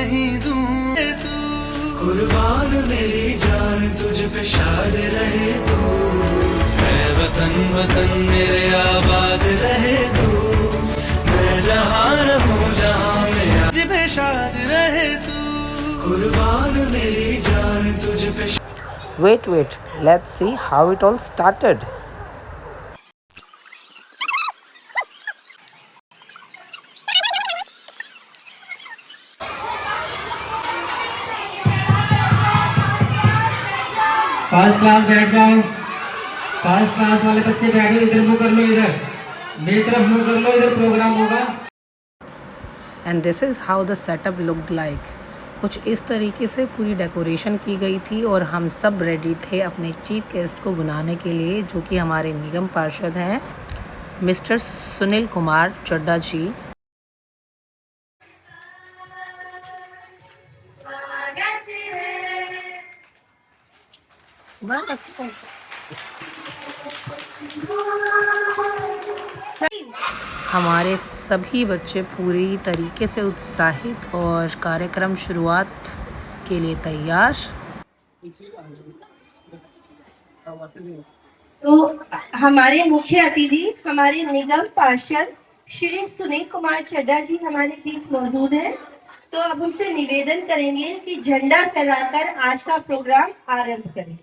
नहीं दूं तू कुर्बान मेरी जान तुझ पे शाद रहे तू मैं वतन वतन मेरे आबाद रहे तू मैं जहाँ रहूं जहाँ मेरा तुझ पे शाद रहे तू कुर्बान मेरी जान तुझ पे Wait, let's see how it all started. First class बैठ जाओ। फर्स्ट क्लास वाले बच्चे बैठो, इधर मुंह कर लो, इधर मेरी तरफ मुंह कर लो, इधर प्रोग्राम होगा। And this is how the setup looked like. कुछ इस तरीके से पूरी डेकोरेशन की गई थी और हम सब रेडी थे अपने चीफ गेस्ट को बुलाने के लिए, जो कि हमारे निगम पार्षद हैं मिस्टर सुनील कुमार चड्ढा जी। हमारे सभी बच्चे पूरी तरीके से उत्साहित और कार्यक्रम शुरुआत के लिए तैयार। तो हमारे मुख्य अतिथि हमारे निगम पार्षद श्री सुनील कुमार चड्ढा जी हमारे बीच मौजूद हैं। तो अब उनसे निवेदन करेंगे कि झंडा फहराकर आज का प्रोग्राम आरंभ करें।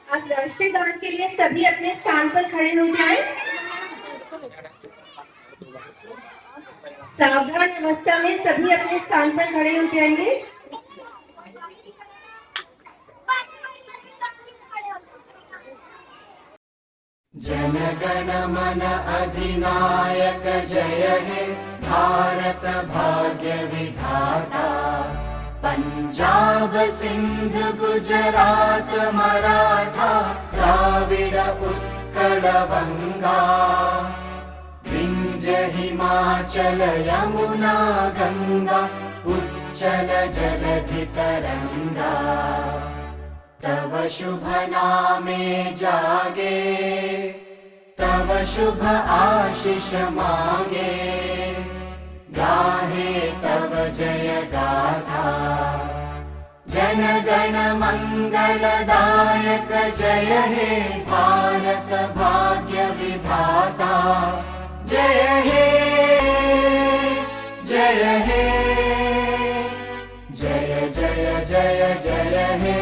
अब राष्ट्रीय गान के लिए सभी अपने स्थान पर खड़े हो जाएं। सावधान अवस्था में सभी अपने स्थान पर खड़े हो जाएंगे। जन गण मन अधिनायक जय हे भारत भाग्य विधाता पंजाब सिंध गुजरात मराठा द्राविड़ उत्कल बंगा विंध्य हिमाचल यमुना गंगा उच्चल जलधि तरंगा तव शुभ नामे जागे तव शुभ आशीष मांगे गाहे तव जय गाथा जन गण मंगलदायक जय हे भारत भाग्य विधाता जय हे जय हे जय जय जय जय हे।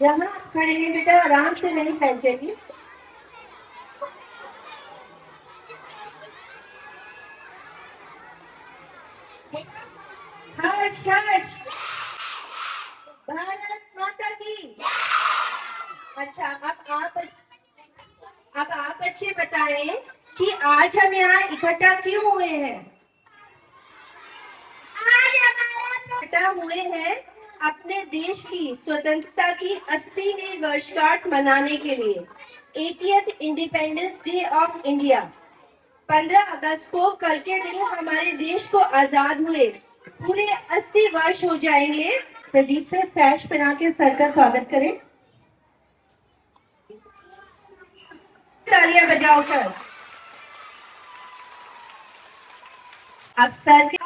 यहाँ खड़े हैं बेटा, आराम से नहीं पहुंचेगी। हर्ष हर्ष भारत माता की। अच्छा, अब आप बच्चे बताएं कि आज हम यहाँ इकट्ठा क्यों हुए हैं। आज हमारा इकट्ठा हुए हैं अपने देश की स्वतंत्रता की 80वीं वर्षगांठ मनाने के लिए। 80th independence day of India 15 अगस्त को कल के दिन हमारे देश को आजाद हुए पूरे 80 वर्ष हो जाएंगे। प्रदीप से सैश पहना के सर का स्वागत करें। तालियां बजाओ सर। अब सर के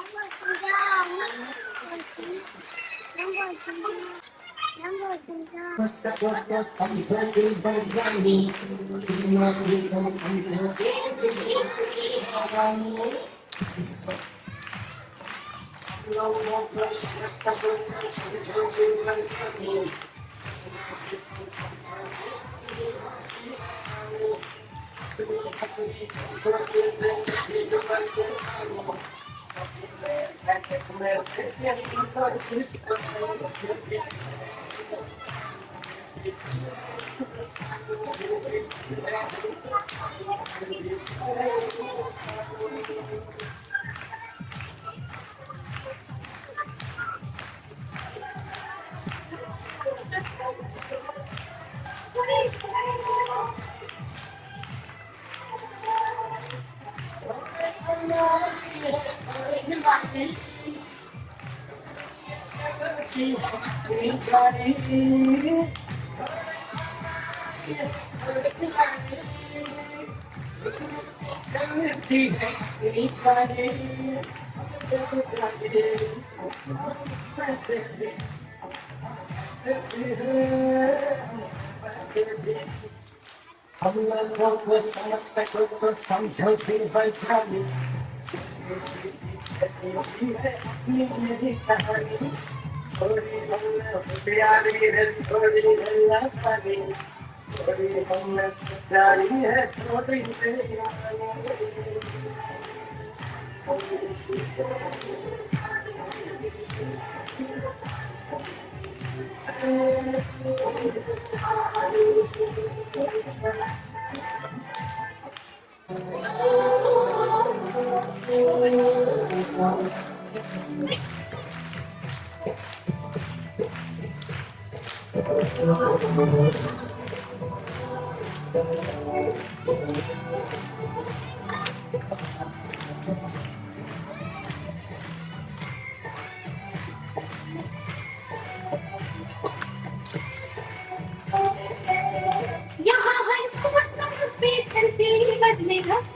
यहाँ हर मौसम पे धरती बदले रंग,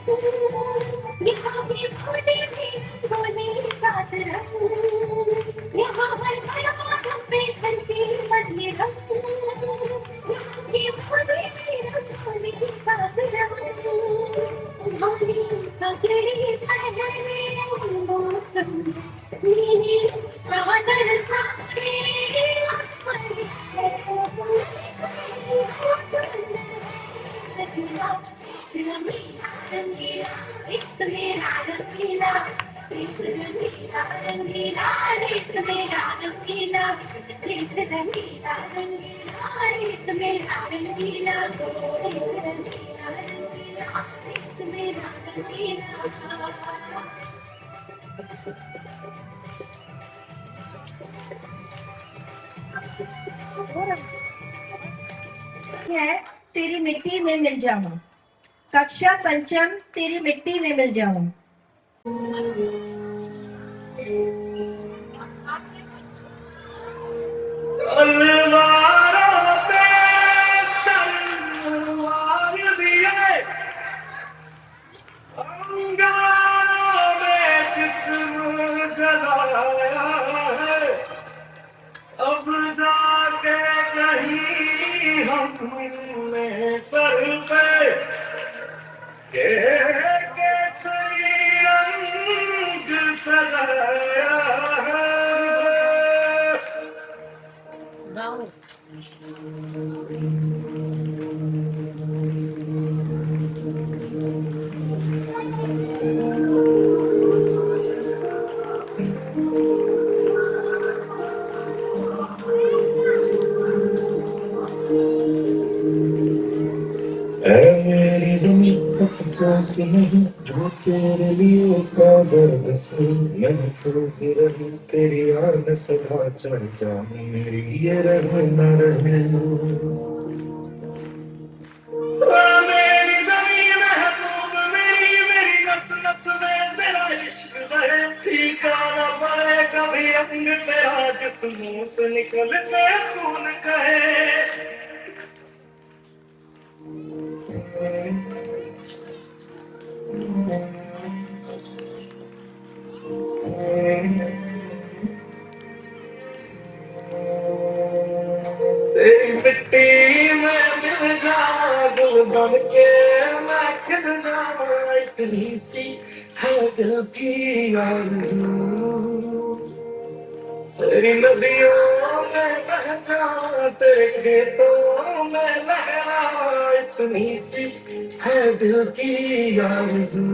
यहाँ भी फूले भी बोले साथ रंग। यहाँ हर मौसम पे धरती बदले रंग, यहाँ भी फूले भी बोले साथ रंग। हमारी पगड़ी पहने मौसम नीले चादर सारे है तेरी मिट्टी में मिल जाऊं, कक्षा पंचम तेरी मिट्टी में मिल जाऊं। तलवारों पे तलवार दिए, अंगारों में जिस्म जलाया है, अब जाके कहीं हमने सर पे केसरी रंग सजाया है। मेरी ज़मीं अफ़सोस नहीं जो तेरे लिए सौ दर्द से महसूस रही तेरी याद सदा चर्चा में मेरी ये रहे न रहे। मेरी ज़मीं महबूब मेरी मेरी नस नस में तेरा इश्क रहे, फीका न पड़े कभी अंग तेरा जिस्म से निकलते खून कहे। तेरी मिट्टी में मिल जाऊं दिल बन के मैं खिल जाऊं, इतनी सी है दिल की आरज़ू। तेरी नदियों में बह जाऊं तेरे खेतों में लहराऊं, इतनी सी है दिल की आरज़ू।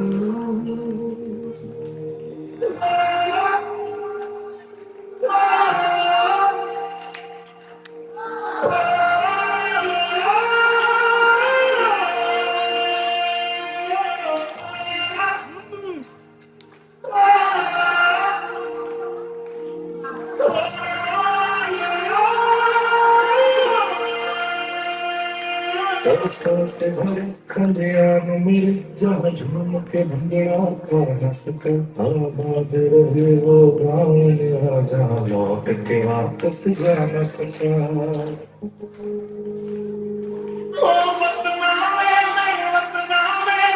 सरसों से भरे खलियान मेरे जहाँ झूम के भंगड़ा पा न सका आबाद रहे वो गाँव मेरा जहाँ लौट के वापस जा न सका ओ वतना मेरे वतना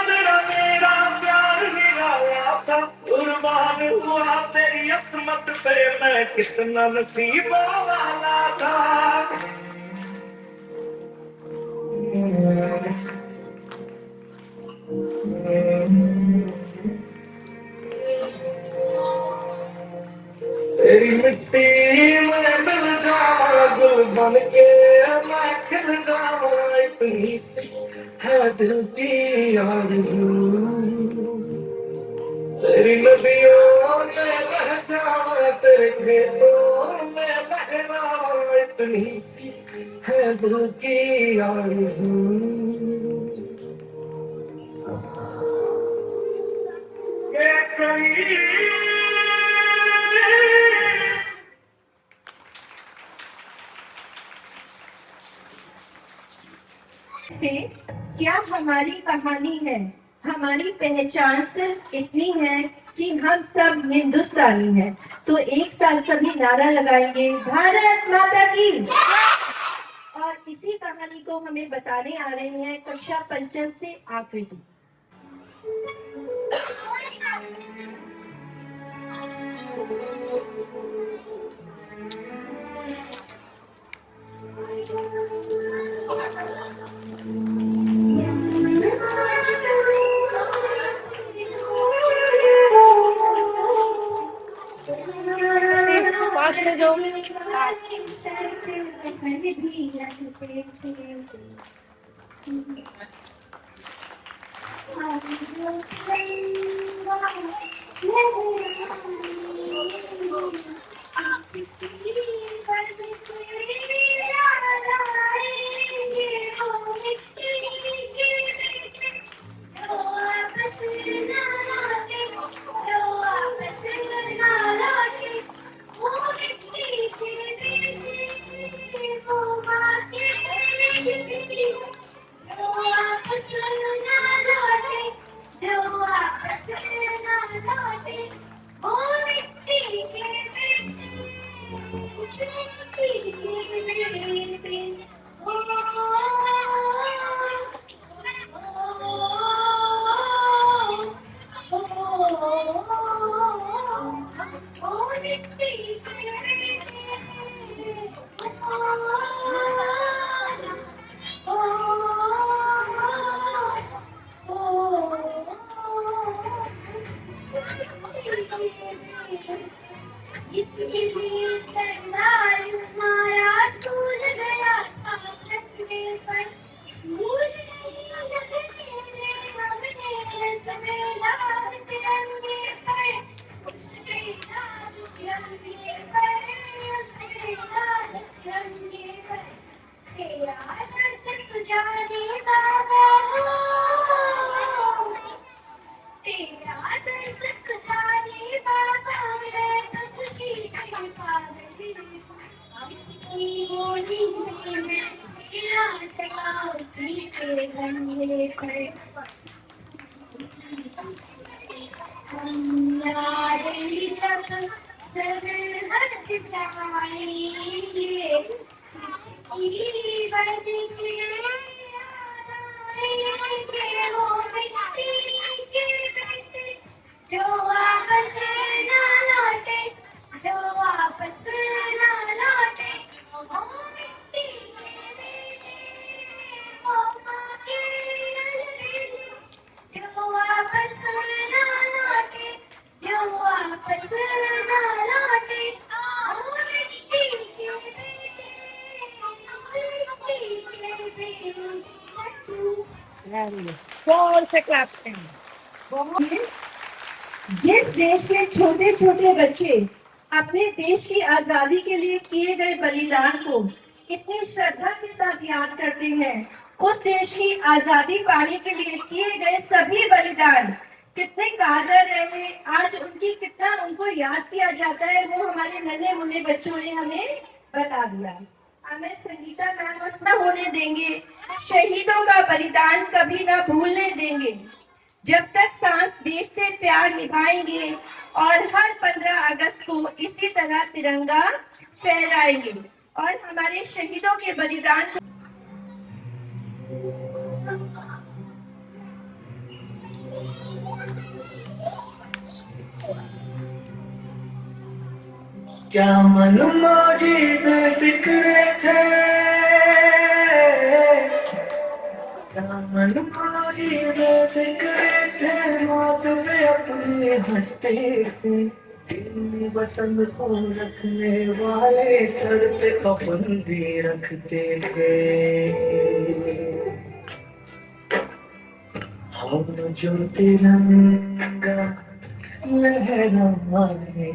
तेरा मेरा प्यार निराला था कुर्बान हुआ तेरी असमत पे मैं कितना नसीबों वाला था तेरी मिट्टी में मिल जावा गुल बन के मैं खिल जावा इतनी सी है दिल की आरज़ू तेरी नदियों में बह जावा तेरे खेतों में बहना इतनी सी है दिल की आरज़ू से क्या हमारी कहानी है। हमारी पहचान सिर्फ इतनी है कि हम सब हिंदुस्तानी हैं। तो एक साथ सभी नारा लगाएंगे, भारत माता की। और इसी कहानी को हमें बताने आ रहे हैं कक्षा पंचम से आकृति। साथ में जो जिसके लिए सरदार हमारा झूल गया था डंडे पर भूल नहीं लगने हमने सवेला तिरंगे पर उसके लाल तिरंगे पर उसके लाल तिरंगे पर तेरा दर्द तू जाने बाबा तेरा दर्द तू जाने बाबा मैं तो तुझी से पागल हूँ इसकी गोली में मैं तेरा जगा उसी के गंगे पर हम लड़ेंगे जब सरहद जाएंगे इसकी बन के आएंगे वो मिट्टी के बेटे जो वापस ना लौटे जो वापस ना लौटे वो मिट्टी के बेटे वो माँ के अलबेले जो वापस ना लौटे जो वापस ना लौटे वो मिट्टी के बेटे उस मिट्टी के बेटे जोर से क्लैप करें। जिस देश के छोटे छोटे बच्चे अपने देश की आजादी के लिए किए गए बलिदान को इतनी श्रद्धा के साथ याद करते हैं, उस देश की आजादी पाने के लिए किए गए सभी बलिदान कितने कारगर रहे, आज उनकी कितना उनको याद किया जाता है, वो हमारे नन्हे मुन्ने बच्चों ने हमें बता दिया। हमें संगीता मैम न होने देंगे शहीदों का बलिदान कभी ना भूलने देंगे। जब तक सांस देश से प्यार निभाएंगे और हर 15 अगस्त को इसी तरह तिरंगा फहराएंगे और हमारे शहीदों के बलिदान को क्या मन मौजी बेफिक्र थे, क्या मन मौजी बेफिक्र थे, मौत पे अपने हंसते थे। दिल वतन को रखने वाले सर पे कफन भी रखते थे। हम जो तिरंगा लहराए,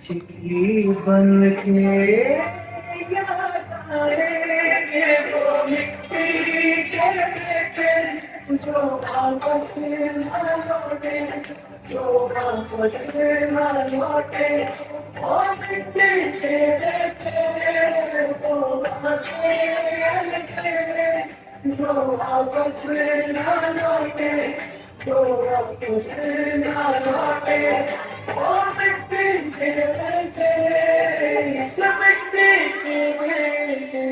चिट्ठी बन के याद आएंगे वो मिट्टी के बेटे, जो वापस न लौटे, जो वापस न लौटे। वो मिट्टी के बेटे, वो जो वापस न लौटे, जो वापस न लौटे। वो मिट्टी के बेटे, इस मिट्टी के बेटे।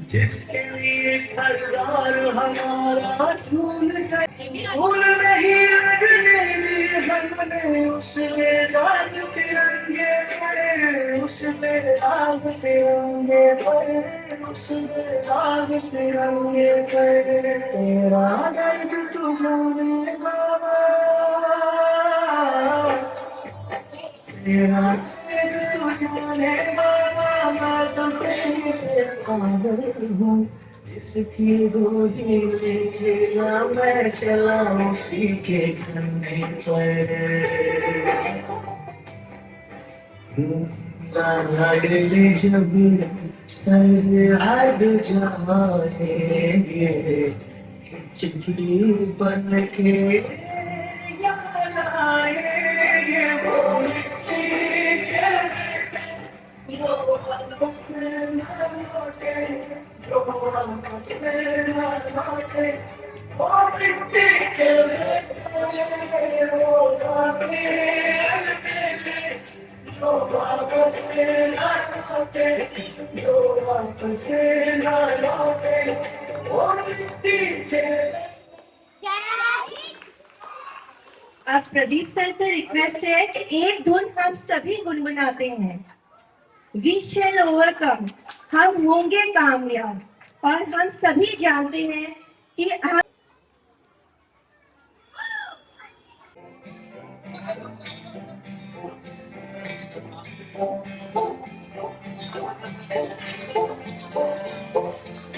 जिसके लिए सरदार हमारा झूल गए, भूल नहीं लगने दी हमने उसमें दाग तिरंगे पर, उसमें दाग तिरंगे पर, उसमें दाग तिरंगे पर। तेरा दर्द तुझे बाबा, तेरा दर्द तुझे बाबा, मैं तो खुशी से पागल हूँ। जिसकी गोदी में खेला मैं चला उसी के कंधे पर। लाडले जब सरहद जाएंगे, चिट्ठी बन के याद आएंगे वो मिट्टी के बेटे, जो वापस न लौटे, जो वापस न लौटे। वो मिट्टी के बेटे, वो जो वापस न लौटे, जो वापस न लौटे। वो मिट्टी के। अब प्रदीप सर से रिक्वेस्ट है कि एक धुन हम सभी गुनगुनाते हैं। वी शैल ओवरकम, हम होंगे कामयाब। और हम सभी जानते हैं कि हम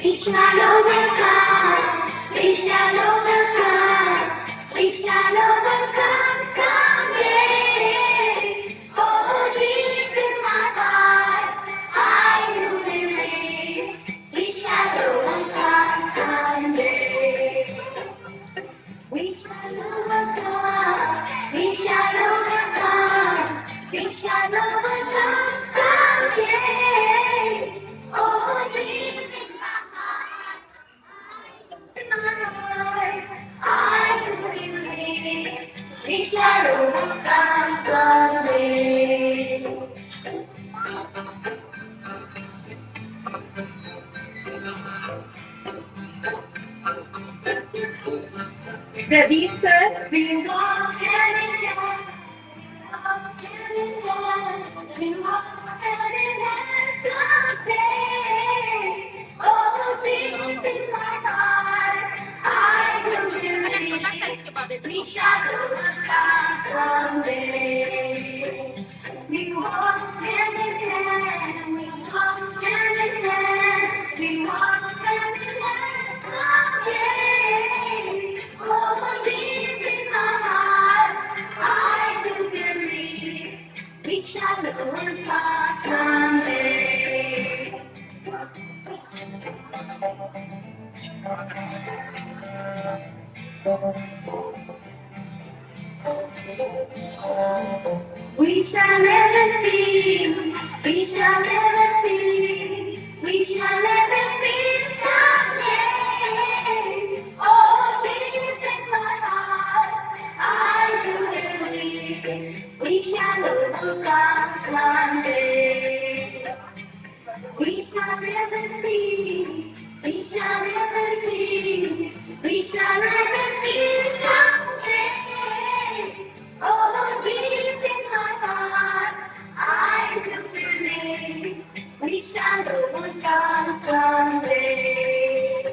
We shall overcome, we shall overcome, we shall overcome someday. Oh, deep in my heart, I do believe we shall overcome someday. We shall overcome, we shall overcome, we shall overcome someday. Oh, deep in my heart, I do believe we shall overcome someday. Pradeep sir We walk hand in hand, walk hand in hand, we walk hand in hand someday. Oh, deep in my heart. We shall overcome someday. We walk hand in hand. We walk hand in hand. We walk hand in hand someday. Oh, deep in my heart, I do believe we shall overcome someday. We shall never be, we shall never be, we shall never be someday. Oh, deep in my heart, I do believe we shall overcome someday. We shall never be, we shall never be, we shall never be someday. Oh, deep in my heart, I do believe we shall overcome someday.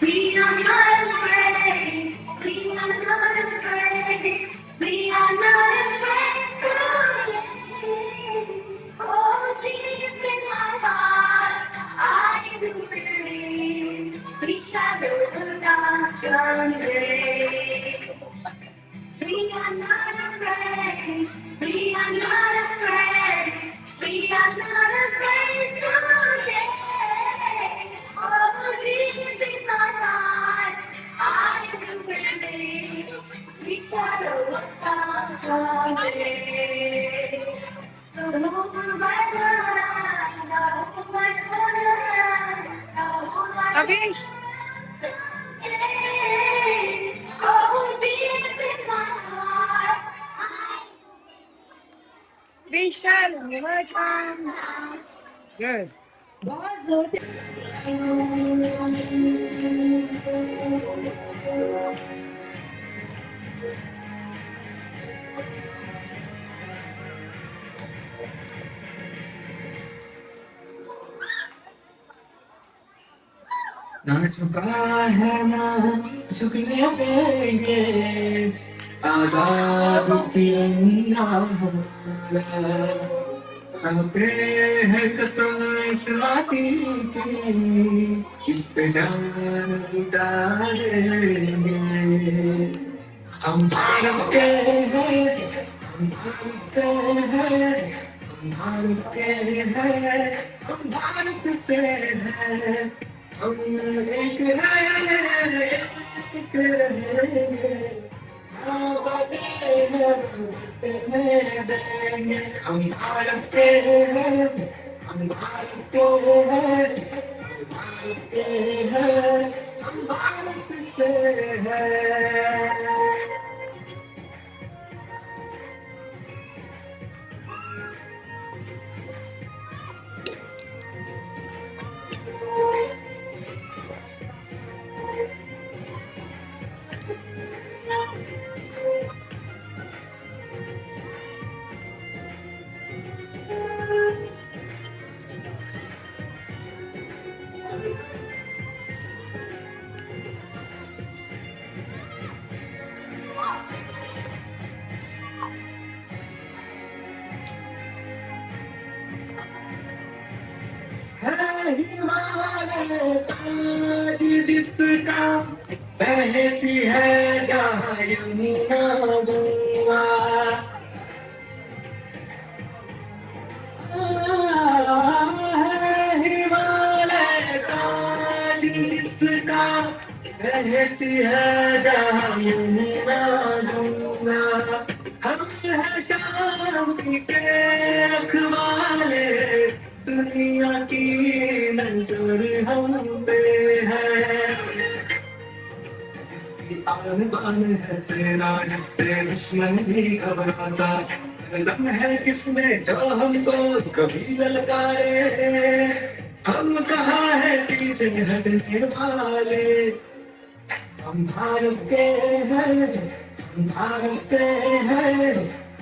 We are not afraid. We are not afraid. We are not afraid today. Oh, deep in my heart, I do believe we shall overcome someday. We are not afraid. We are not afraid. We are not afraid today. Oh, deep in my heart, I do believe we shall overcome someday. Kavish, Oh, deep in my heart, we shall overcome. Good. बहुत जोर से ना झुका है ना झुकने देंगे आजाद तिरंगा हमारा खाते हैं कसम इस माटी की इस पे जान लुटा देंगे हम भारत के हैं हम भारत से हैं हम भारत के हैं हम भारत से हैं हम एक हैं एक रहेंगे देंगे हम भारत के हैं हम भारत से हैं हम भारत के हैं हम भारत से हैं है हिमालय ताज जिसका बहती है जहाँ यमुना गंगा है हिमालय ताज जिसका बहती है जहाँ यमुना गंगा हम है शांति के रखवाले दुनिया की नजर हम पे है जिसकी आन बान है सेना जिससे दुश्मन भी घबराता दम है किसमें जो हमको कभी ललकारे हम कहाँ है पीछे हटने वाले हम भारत के हैं हम भारत से हैं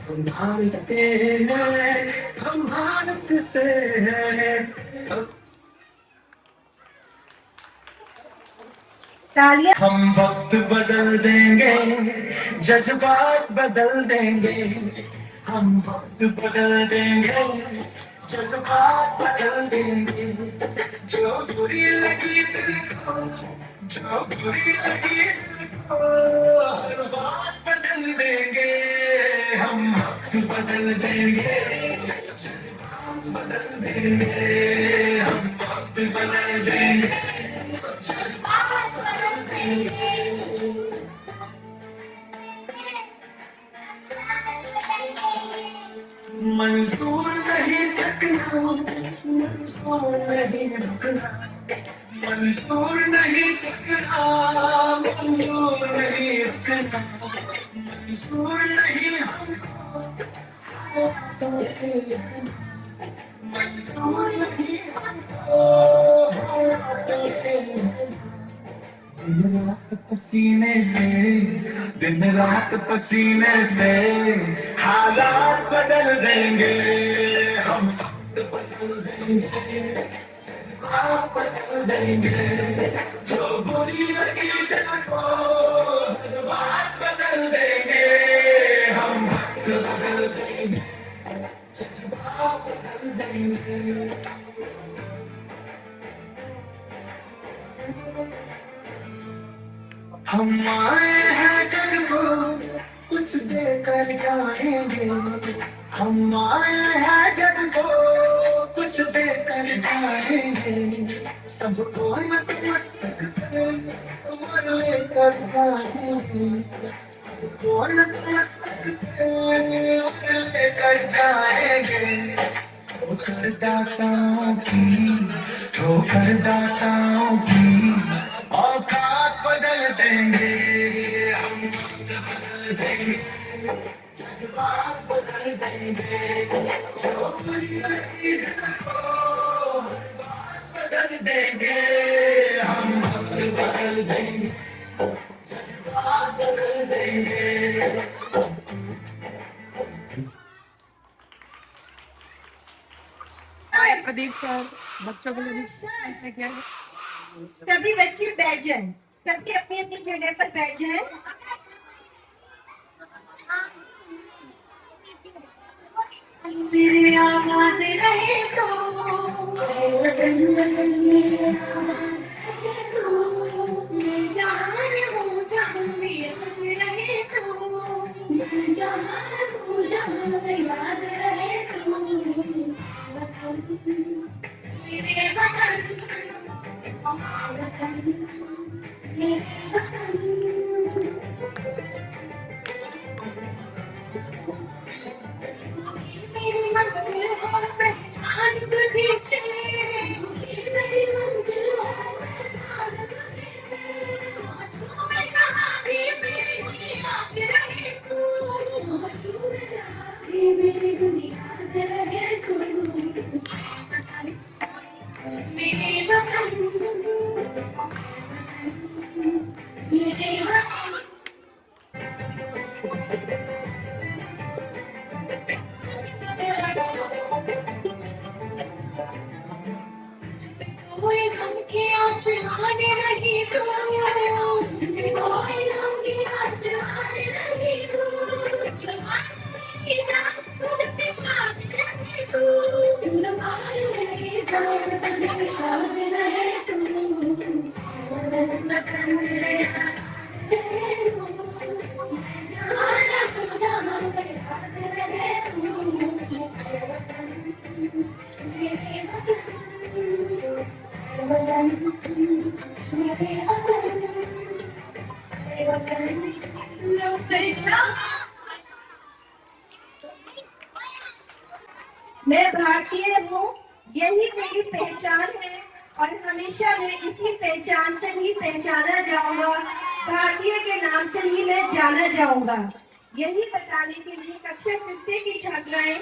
हम भारत के हैं, हम भारत से हैं। तालियां। हम वक्त बदल देंगे, जज्बात बदल देंगे। हम वक्त बदल देंगे, जज्बात बदल देंगे। जो बुरी लगी दिल को, जो बुरी लगी दिल को, हर बात बदल देंगे। हम वक्त बदल देंगे, जज्बात बदल देंगे। हम वक्त बदल देंगे, जज्बात बदल देंगे। मंजूर नहीं थकना, मंजूर नहीं रुकना। मंजूर नहीं थकना, मंजूर नहीं रुकना। मंजूर नहीं हमको हाथों से लगना। मंजूर नहीं हमको हाथों से लगना। दिन रात पसीने से, दिन रात पसीने से हालात बदल देंगे। हम वक्त बदल देंगे, आप बदल देंगे। जो बुरी लगी दिल को, हर बात बदल देंगे। हम वक्त बदल देंगे, जज्बात बदल देंगे। हम आए हैं जग को कुछ देकर जाएंगे। हम आए हैं जग को कुछ देकर जाएंगे। सबको नतमस्तक और लेकर जाएंगे। सबको नतमस्तक और लेकर जाएंगे। ठोकर दाताओं की, ठोकर दाताओं की औकात बदल देंगे। हम वक्त बदल देंगे, जज्बात बदल देंगे। जो बुरी लगी दिल को, हर बात बदल देंगे। हम वक्त बदल देंगे, जज्बात बदल देंगे। प्रदीप सर बच्चों के लिए ऐसे क्या है? सभी बच्चे बैठ जाएं, सबके अपनी अपनी जगह पर बैठ जाएं। मेरे आबाद रहे तो, मैं जहाँ रहूं जहाँ भी याद रहे तो, जहाँ रहूं जहाँ भी याद रहे तो, मेरे वतन, वतन, मेरे वतन। मेरी मंजिल हो पहचान तुझे से, मेरी मंजिल हो पहचान तुझे से। आँखों में जहाँ भी मेरी बुनियाद रहे तू, आँखों में जहाँ भी मेरी बुनियाद रहे तू। मेरे वतन, मेरे वतन। कोई गम की आँच आने नहीं तो, कोई गम की आँच आने नहीं तो, तुझे साथ रहे तू, तुझे साथ रहे तू। वतन मेरे जहाँ रहूं जहाँ पे याद रहे तू। मेरे वतन, मेरे वतन, मेरे वतन, मेरे। मैं भारतीय हूँ, यही मेरी पहचान है और हमेशा मैं इसी पहचान से ही पहचाना जाऊंगा। भारतीय के नाम से ही मैं जाना जाऊंगा। यही बताने के लिए कक्षा 5 की छात्राएं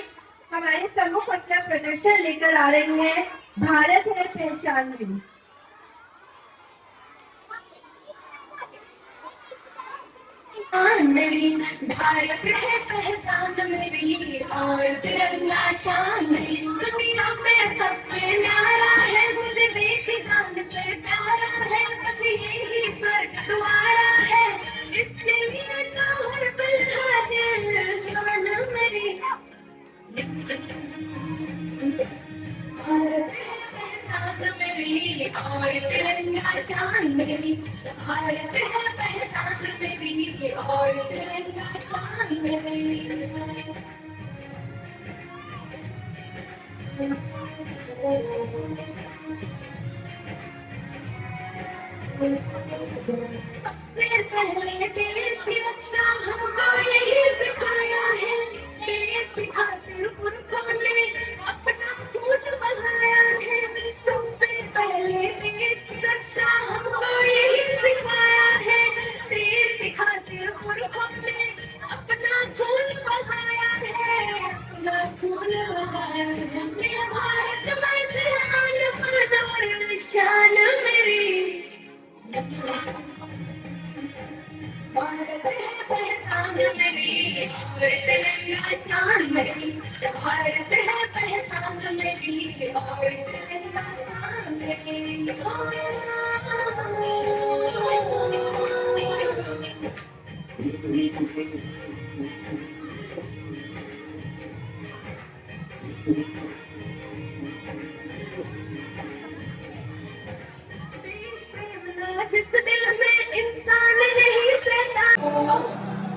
हमारे सम्मुख अपना प्रदर्शन लेकर आ रही हैं। भारत है पहचान मेरी। मेरी भारत है पहचान मेरी और तिरंगा शान मेरी दुनिया में सबसे न्यारा है मुझे देश जान से प्यारा है बस यही स्वर्ग द्वारा है इसके लिए तो हर पल जान मेरी भारत है पहचान मेरी और तिरंगा शान मेरी भारत है पहचान मेरी और तिरंगा शान मेरी सबसे पहले देश की रक्षा हमको यही सिखाया है देश की खातिर पुरखों ने अपना खून बहाया है सबसे पहले देश की रक्षा हमको यही सिखाया है देश की खातिर पुरखों ने अपना खून बहाया है अपना खून बहाया है भारत वर्ष आन और शान मेरी भारत है पहचान मेरी और तिरंगा शान मेरी भारत है पहचान मेरी और तिरंगा शान मेरी देश प्रेम ना जिस दिल में इंसान नहीं सहता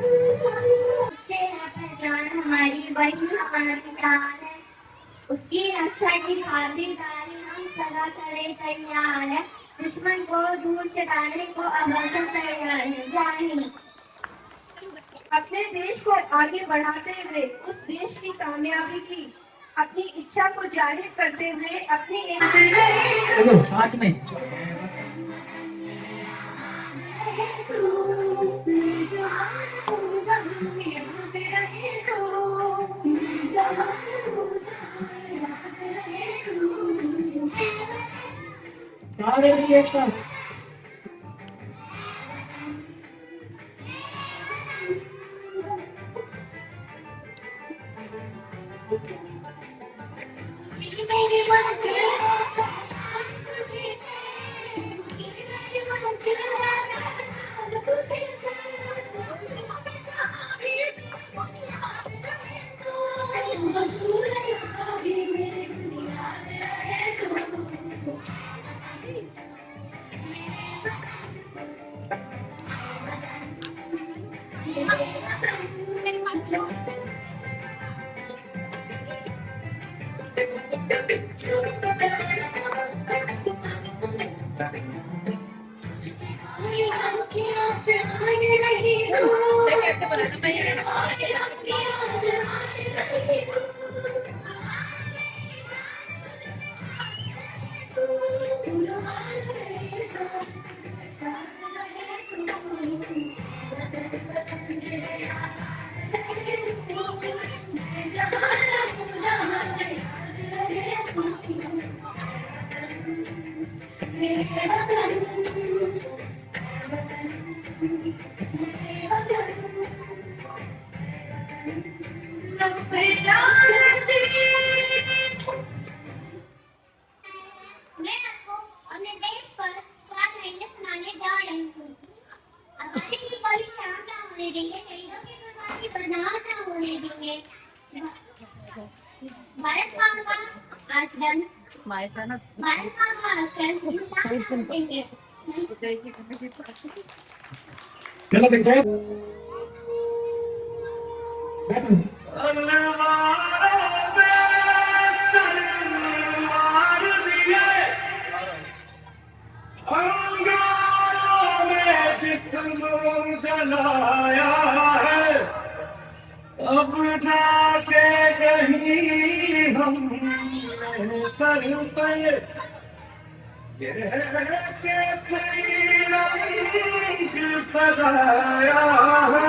उससे है पहचान हमारी वही हमारी जान है उसकी रक्षा की खातिरदारी हम सदा खड़े तैयार है दुश्मन को दूर चटाने को अब हम तैयार है जय हिंद। अपने देश को आगे बढ़ाते हुए उस देश की कामयाबी की अपनी इच्छा को जाहिर करते हुए अपनी चलो साथ में सारे एक साथ मेरी मंजिल पहचान तुझे से मेरी मंजिल पहचान तुझे से मुझे जहाँ भी दुनिया में रहे तो मैं आपको अपने देश पर 4 लाइनें सुनाने जा रही हूँ। आबादी की कोई शाम ना होने देंगे, शहीदों की कुर्बानी बर्बाद ना होने देंगे। भारत माँ का आचरण, भारत माँ का आचरण इंसान देंगे। चलो देखो बैठो। अलवारों में सलवार दिए, अंगारों में जिस्म जलाया है, अब जाके कहीं हमने सर पे ये केसरी रंग सजाया है।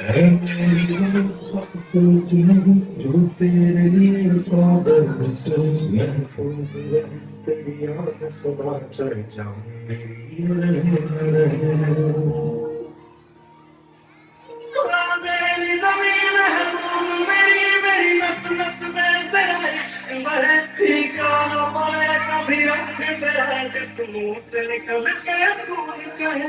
है मेरी ज़मीं जो तेरे लिए स्वागत से महफूज रहे, तेरी याद सदा चढ़ जाऊं मेरी रहे। मेरी ज़मीन महबूब मेरी, मेरी नस नस में तेरा इश्क बहे, फीका न पड़े कभी रंग तेरा, जिस मुंह से निकल के खून कहे।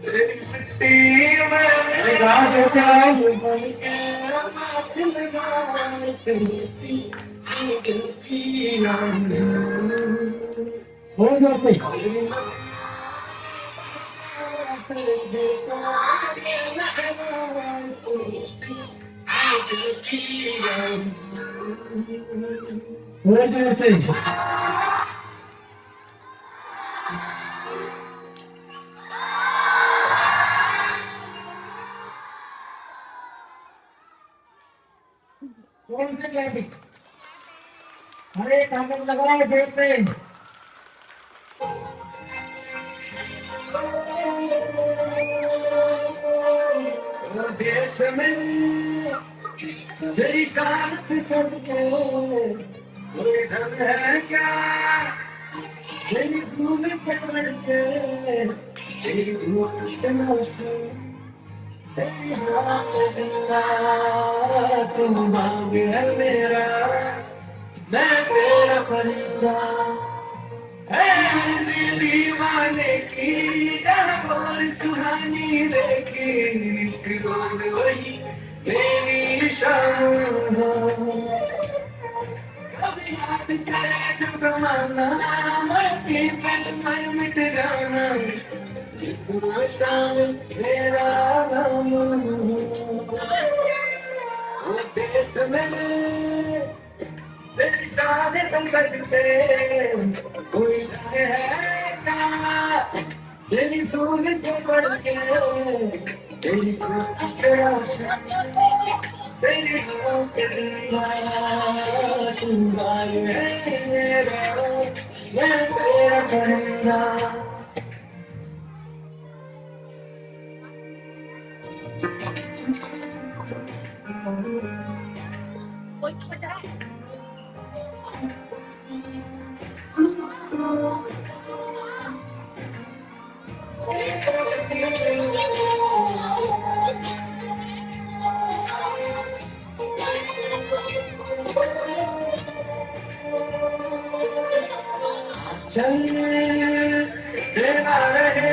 तेरी मिट्टी में गाँव जैसे आओ। थोड़ी देर से थोड़ी देर से कौन से क्लैपिंग? अरे कागज लगाओ जोर से। देश में तेरी शान सबके कोई धन है क्या, तेरी धूल से बढ़ के, तेरी धूल से नौशे, तेरी हवा में जिंदा तू बाग है मेरा, मैं तेरा परिंदा। ऐसी दीवाने की जब और सुहानी देखी, एक रोज वही मेरी शाम हो। कभी याद करे जब ज़माना, मरती पल पर मिट जाना, इतना शाम मेरा नाम हो। वो देश में तेरी शादी पसंद कोई जाने है क्या, तेरी धूल से बढ़ के, तेरी धूल से तेरी तू गाय है मेरा, मैं तेरा परिंदा। चल तेरा रहे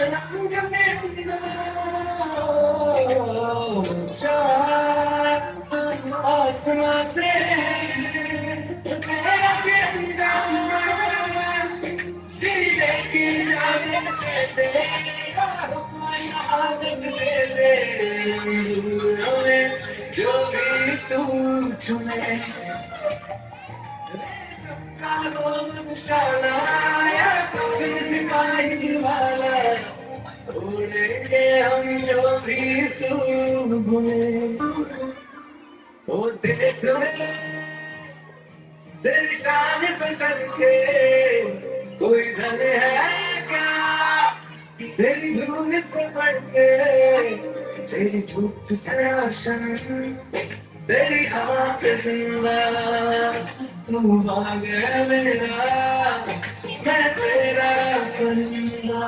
रंग में चाँद आसमां से तेरा तिरंगा दिल की इजाजत दे दे, कोई आदत दे दे हमें जो भी तू चुने। शाला तो फिर सिपाही वाला उड़ेंगे हम जो भी तू बोले। ओ देश में तेरी शान पसंद के कोई धन है क्या, तेरी धूल से बढ़ के तेरी झूठ से आशन, तेरी हवा पे जिंदा तू भाग है मेरा, मैं तेरा परिंदा।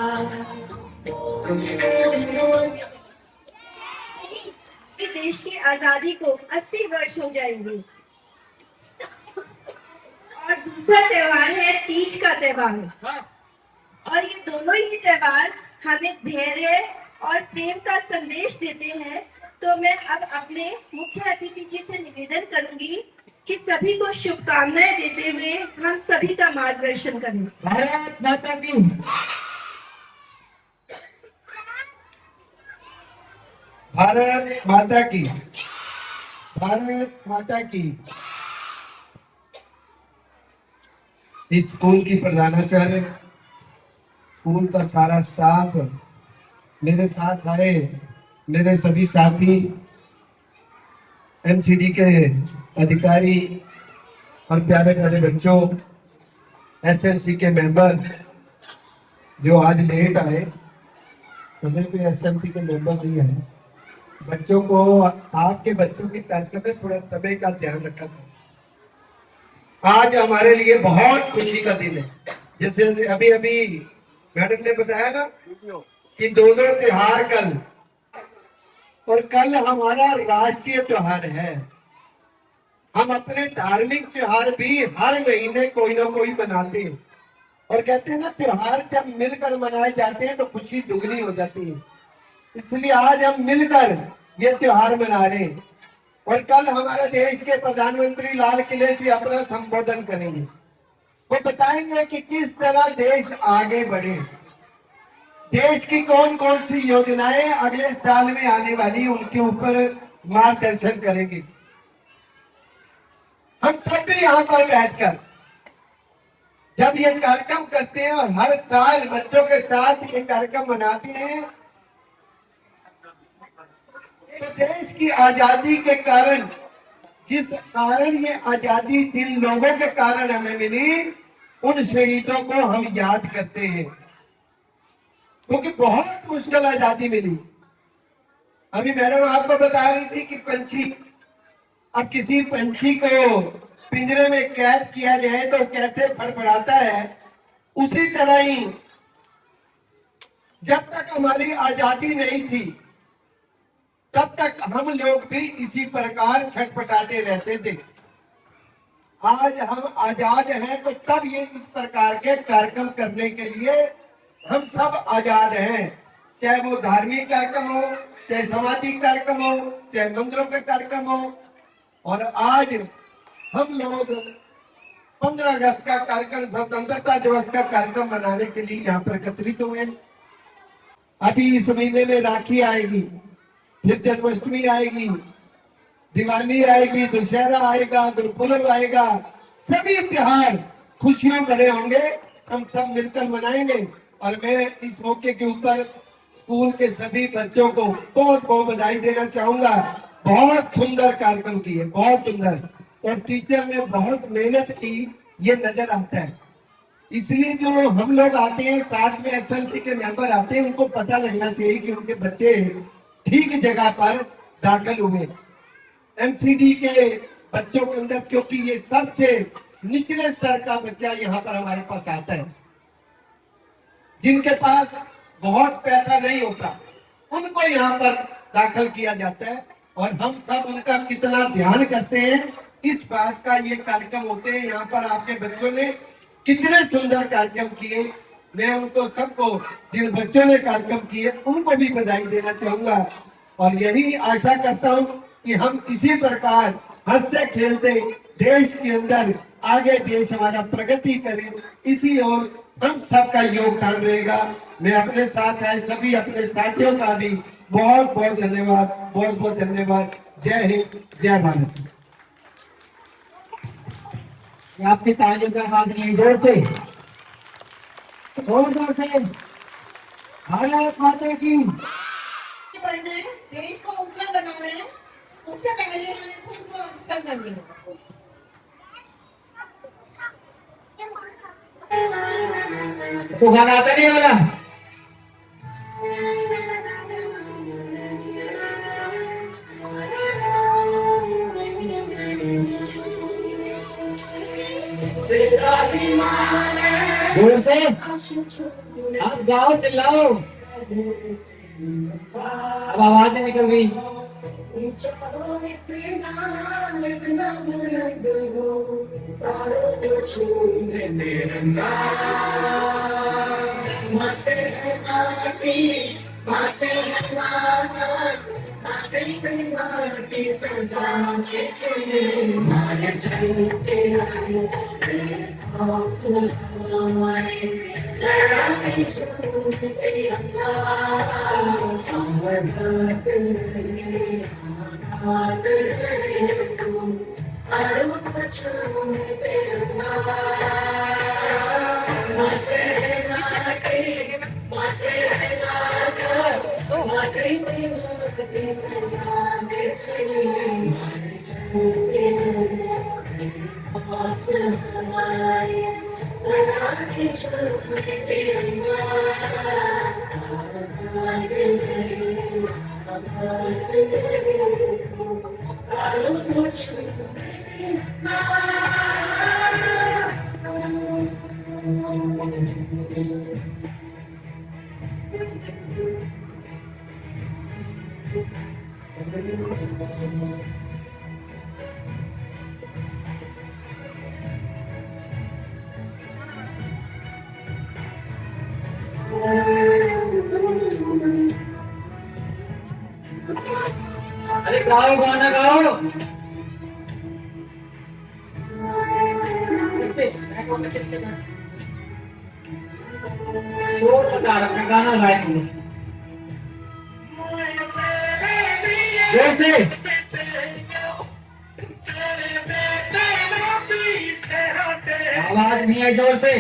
देश की आजादी को 80 वर्ष हो जाएंगे। और दूसरा त्योहार है तीज का त्योहार, और ये दोनों ही त्योहार हमें धैर्य और प्रेम का संदेश देते हैं। तो मैं अब अपने मुख्य अतिथि जी से निवेदन करूंगी कि सभी को शुभकामनाएं देते हुए हम सभी का मार्गदर्शन करें। भारत माता की, भारत माता की, भारत माता की। इस स्कूल की प्रधानाचार्य, स्कूल का सारा स्टाफ, मेरे साथ आए मेरे सभी साथी, एमसीडी के अधिकारी और प्यारे प्यारे बच्चों, एसएमसी के मेंबर जो आज लेट आए, समय पे एसएमसी के मेंबर नहीं है। बच्चों को, आपके बच्चों के कार्यक्रम में थोड़ा समय का ध्यान रखा था। आज हमारे लिए बहुत खुशी का दिन है। जैसे अभी अभी मैडम ने बताया ना कि दोनों त्योहार कल, और कल हमारा राष्ट्रीय त्योहार है। हम अपने धार्मिक त्योहार भी हर महीने कोई ना कोई मनाते हैं, और कहते हैं ना त्योहार जब मिलकर मनाए जाते हैं तो खुशी दुगनी हो जाती है। इसलिए आज हम मिलकर ये त्योहार मना रहे हैं। और कल हमारे देश के प्रधानमंत्री लाल किले से अपना संबोधन करेंगे। वो बताएंगे कि किस तरह देश आगे बढ़े, देश की कौन कौन सी योजनाएं अगले साल में आने वाली, उनके ऊपर मार्गदर्शन करेंगे। हम सब भी यहाँ पर बैठकर जब ये कार्यक्रम करते हैं और हर साल बच्चों के साथ ये कार्यक्रम मनाते हैं, तो देश की आजादी के कारण, जिस कारण ये आजादी जिन लोगों के कारण हमें मिली, उन शहीदों को हम याद करते हैं, क्योंकि बहुत मुश्किल आजादी मिली। अभी मैडम आपको बता रही थी कि पंछी, अब किसी पंछी को पिंजरे में कैद किया जाए तो कैसे फड़फड़ाता है, उसी तरह ही जब तक हमारी आजादी नहीं थी तब तक हम लोग भी इसी प्रकार छटपटाते रहते थे। आज हम आजाद हैं तो तब ये इस प्रकार के कार्यक्रम करने के लिए हम सब आजाद हैं। चाहे वो धार्मिक कार्यक्रम हो, चाहे सामाजिक कार्यक्रम हो, चाहे मंदिरों के कार्यक्रम हो। और आज हम लोग 15 अगस्त का कार्यक्रम, स्वतंत्रता दिवस का कार्यक्रम मनाने के लिए यहाँ पर एकत्रित हुए। अभी इस महीने में राखी आएगी, फिर जन्माष्टमी आएगी, दिवाली आएगी, दशहरा आएगा, गुरुपूर्णिमा आएगा। सभी त्योहार खुशियों भरे होंगे, हम सब मिलकर मनाएंगे। और मैं इस मौके के ऊपर स्कूल के सभी बच्चों को बहुत बहुत बधाई देना चाहूंगा। बहुत सुंदर कार्यक्रम किए, बहुत सुंदर, और टीचर ने बहुत मेहनत की, ये नजर आता है। इसलिए जो हम लोग आते हैं, साथ में एसएमसी के मेंबर आते हैं, उनको पता लगना चाहिए कि उनके बच्चे ठीक जगह पर दाखिल हुए। एमसीडी के बच्चों के अंदर, क्योंकि ये सबसे निचले स्तर का बच्चा यहाँ पर हमारे पास आता है, जिनके पास बहुत पैसा नहीं होता, उनको यहाँ पर दाखिल किया जाता है। और हम सब उनका कितना ध्यान करते हैं, इस बात का ये कार्यक्रम होते हैं। यहाँ पर आपके बच्चों ने कितने सुंदर कार्यक्रम किए। मैं उनको सबको, जिन बच्चों ने कार्यक्रम किए उनको भी बधाई देना चाहूंगा और यही आशा करता हूं कि हम इसी प्रकार हंसते खेलते देश के अंदर आगे देश हमारा प्रगति करे, इसी ओर हम सबका योगदान रहेगा। मैं अपने साथ आए सभी अपने साथियों का भी बहुत बहुत धन्यवाद, बहुत बहुत धन्यवाद। जय हिंद, जय भारत। आपकी तालियों का आवाज नहीं है, जोर से, जोर से। भारत माता की। पढ़ना है, देश को उज्जवल बनाना है, उससे पहले हमें खुद को आविष्कार करनी है। तो गाना आता नहीं वाला। जोर से आप गाओ, चिल्लाओ। अब आवाज नहीं निकल रही। अरे गाओ, गाना गाओ। शोर मचा रखा, गाना गाएंगे जोर से। आवाज नहीं आई, जोर से।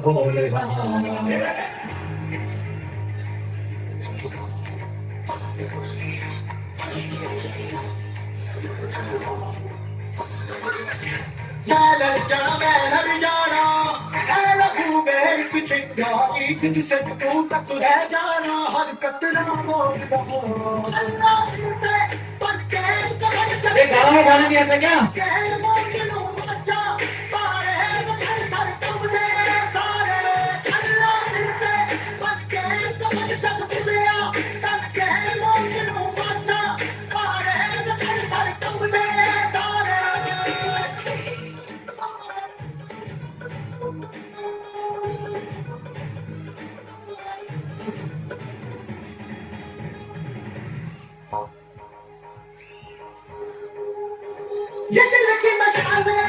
बोल से तू तक रह जाना, हर कतरा गाना नहीं आता क्या? ये दिल की मशालें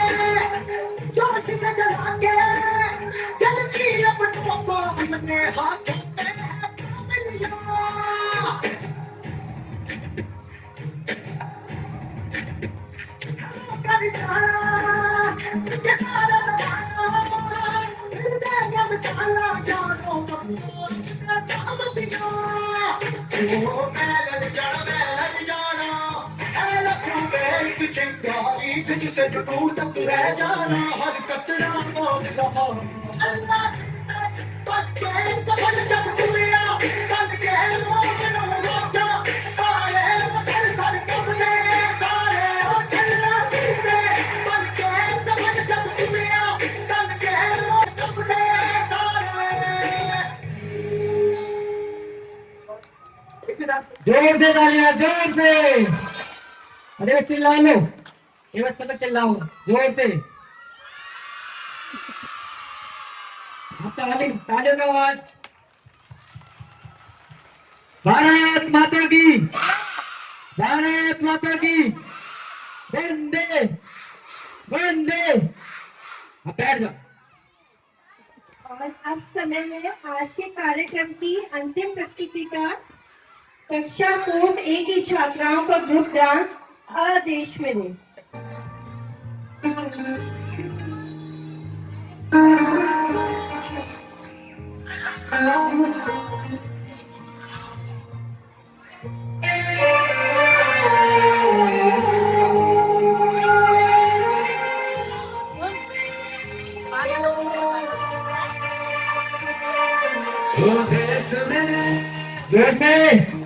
जोश से जला के जलती लपटों को हमने हाथों में थाम लिया। कर जाना ये सारा ज़माना हृदय में मसाला जानो सबको इसका दाम दिया। ओ मैं लग जाना ऐ लखों में एक चिंगारी तुझसे जुटूं तक रह जाना हर कतरा मोल रहा। अल्लाह पक के कफन जब हुआ तन के मोहनों रोजा पाए मगर सर कपने सारे ओ चल्ला सीधे पक के कफन जब हुआ तन के मोहनों कपने सारे। जोर से तालियां, जोर से। अरे चिल्ला लो, ये बच्चा तो चिल्लाओ जोर से। तालियों का आवाज। भारत माता की, भारत माता की, वंदे वंदे। अब बैठ जाओ। और अब समय है आज के कार्यक्रम की अंतिम प्रस्तुति का। कक्षा 4 A की छात्राओं का ग्रुप डांस आदेश मेरे। ओ देश मेरे जोर से,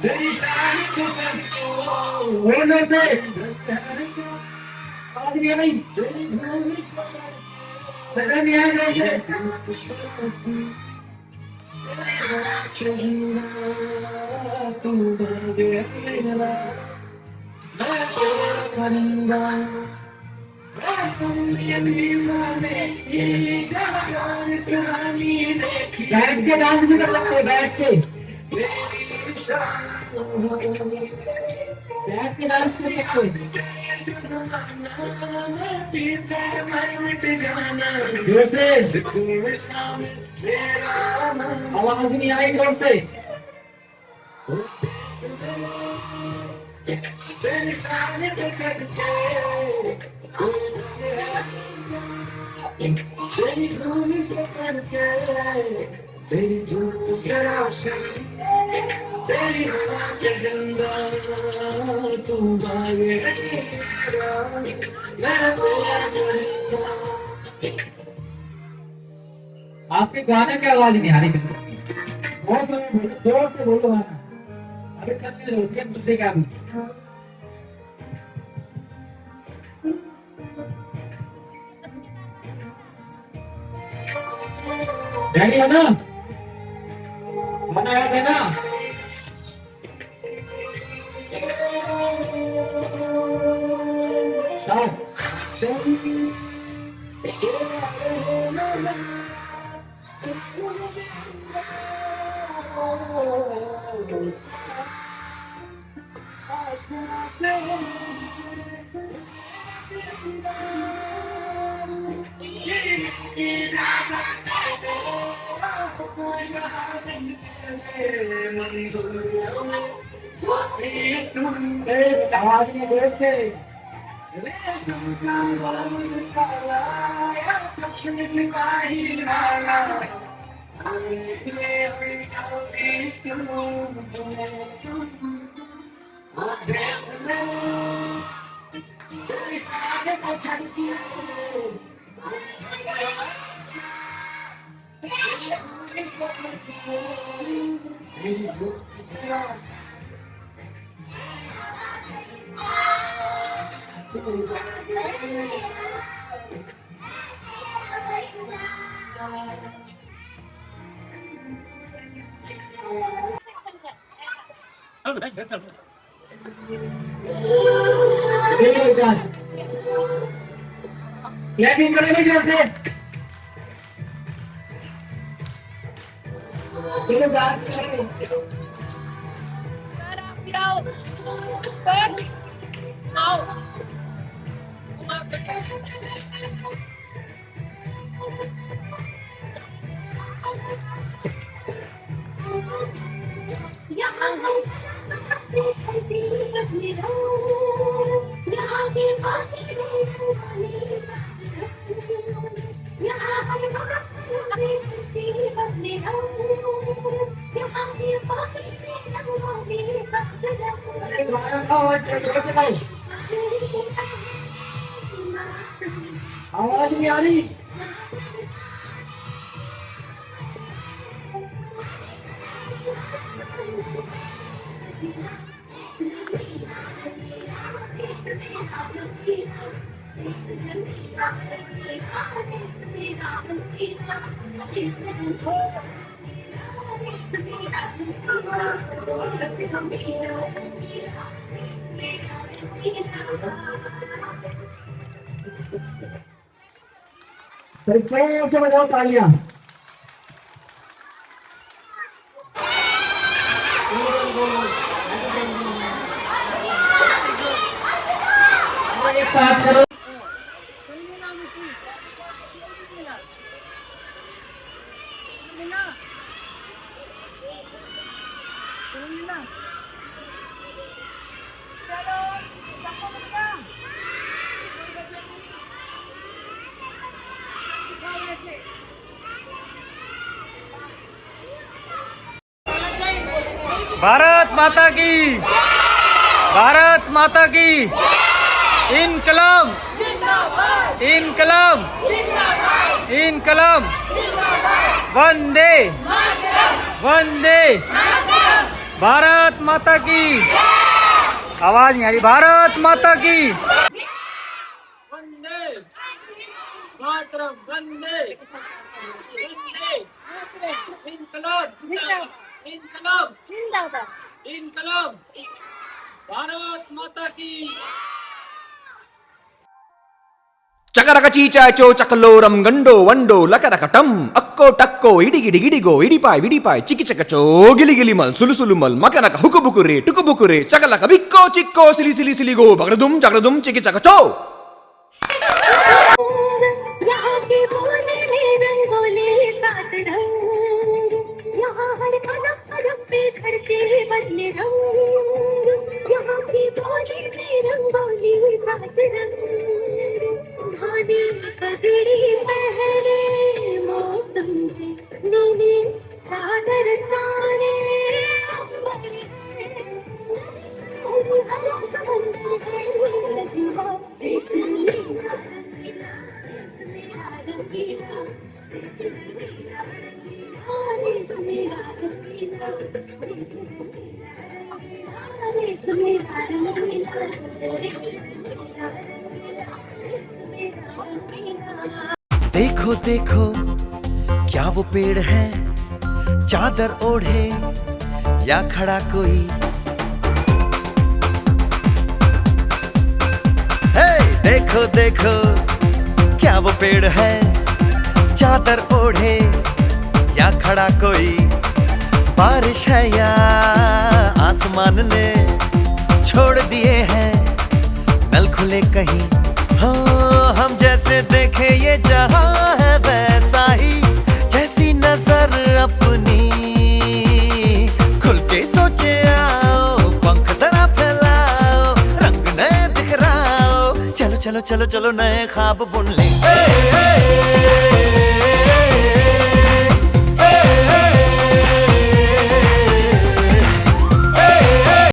तेरी शान के सबको बोलो से। तेरे को आवाज नहीं आई, तेरी धुन नजर नहीं आई जोर से। तू दे मेरा मैं तेरा करूंगा ये दीवाने ये जहां इस रानी देखी बैठ के डांस भी कर सकते हो, बैठ के, तेरी शान बैठ के डांस कर सकते हो। जोर से, आवाज नहीं आई जोर से। तेरी शान पे सदके तेरी धुन से करके तेरी धुन से रोशन तेरी हवा के जिंदा तू भागे मैं तेरा करूंगा। आपके गाने की आवाज नहीं आ रही बिल्कुल। बहुत समय बोलो, जोर से बोलो गाना। अभी चलने दो, ठीक है, मुझसे क्या भी। रेडी हो ना? गाना याद है ना? स्टार्ट। आवाज नहीं, देर से। क्लैपिंग करोगे जोर से। चलो डांस करो। यहाँ हम अपनी धरती बदले रंग, यहाँ की बातें रंगानी यहाँ हम अपनी धरती बदले रंग, यहाँ की बातें रंगानी आवाज नहीं आ रही। जोर से बजाओ तालियां। एक साथ करो। भारत माता की, भारत माता की, इनकलाब इनकलाब इनकलाब, वंदे वंदे, भारत माता की। आवाज नहीं आ रही। भारत माता की वंदे मातरम, वंदे वंदे, इनकलाब इनकलाब इनकलाब, भारत माता की। చకరక చీచాచో చకలోరం గండో వండో లకరకటం అక్కో టక్కో ఇడిగిడి గిడిగో ఇడిపాయ్ విడిపాయ్ చికిచకచో గిలిగిలి మల్ సులుసులు మల్ మకనక హుకుబుకురే టుకుబుకురే చకలక బిక్కో చిక్కో సిలి సిలి సిలిగో బగడదుం జగడదుం చికిచకచో। यहाँ की बोले में रंगोली सात रंग, यहाँ हर कदम कदम पे धरती बदले रंग, यहाँ की बोले में रंगोली सात रंग, धानी पगड़ी पहने मौसम से नीले चादर तारे देखो देखो क्या वो पेड़ है, चादर ओढ़े या खड़ा कोई। हे देखो देखो क्या वो पेड़ है, चादर ओढ़े या खड़ा कोई। बारिश है या आसमान ने छोड़ दिए हैं नल खुले कहीं। हो हम जैसे देखे ये जहां है वैसा ही, जैसी नजर अपनी खुल के सोचे आओ, पंख जरा फैलाओ, रंग नए बिखराओ, चलो चलो चलो चलो नए ख्वाब बुन ले।